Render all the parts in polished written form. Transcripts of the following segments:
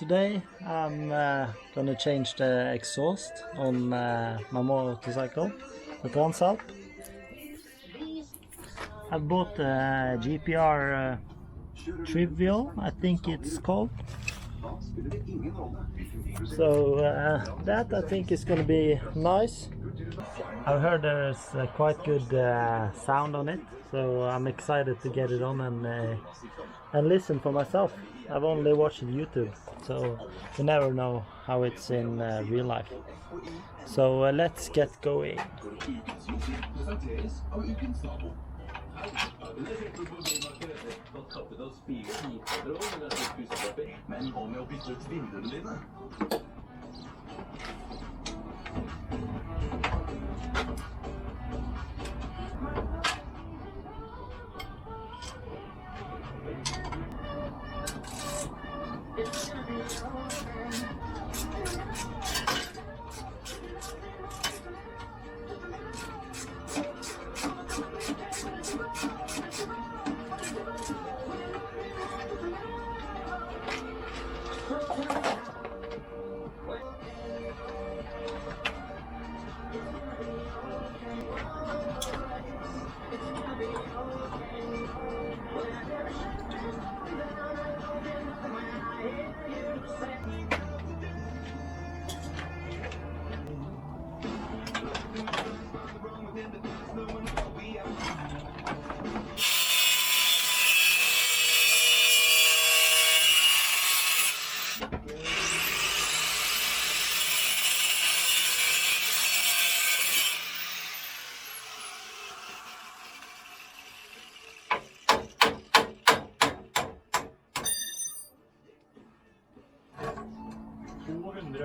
Today I'm gonna change the exhaust on my motorcycle, the Transalp. I bought a GPR Trioval, I think it's called. So that I think is gonna be nice. I've heard there's quite good sound on it, so I'm excited to get it on and listen for myself. I've only watched YouTube, so you never know how it's in real life. So let's get going.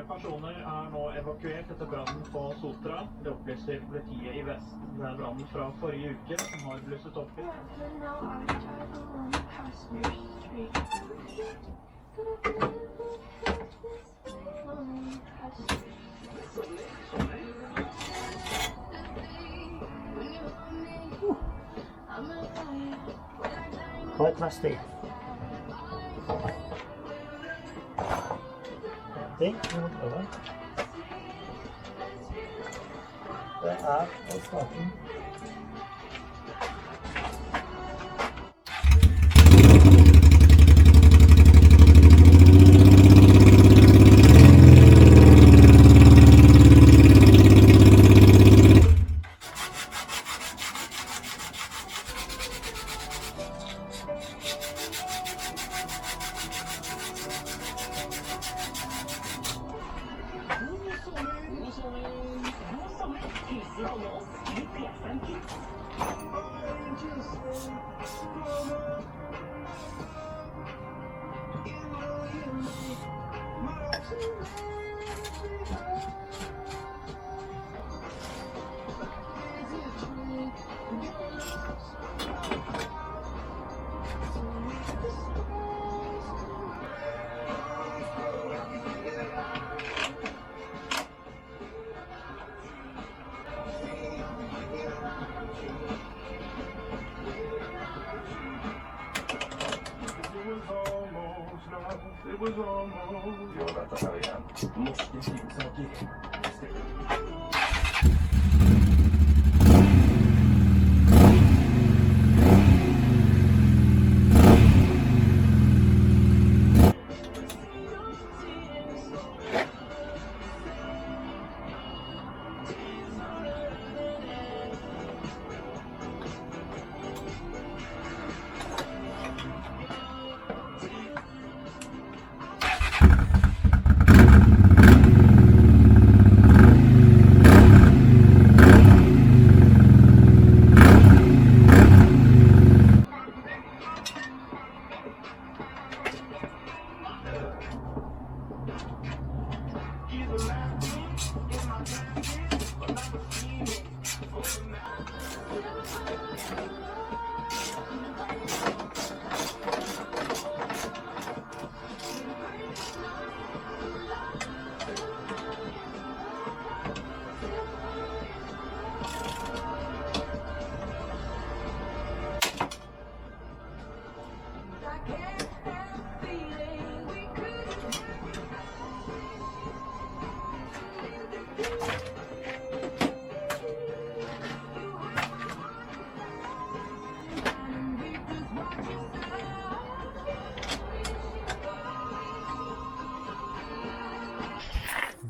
Personer nå evakuert etter brannen på Sotra. Det opplyser politiet I vest. Det brannen fra forrige uke som har blusset opp I. Quite nasty. Det å starte. It was almost. Jo, dette her igjen. Norske filmsaker.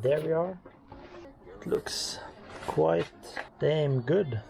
there we are. It looks quite damn good.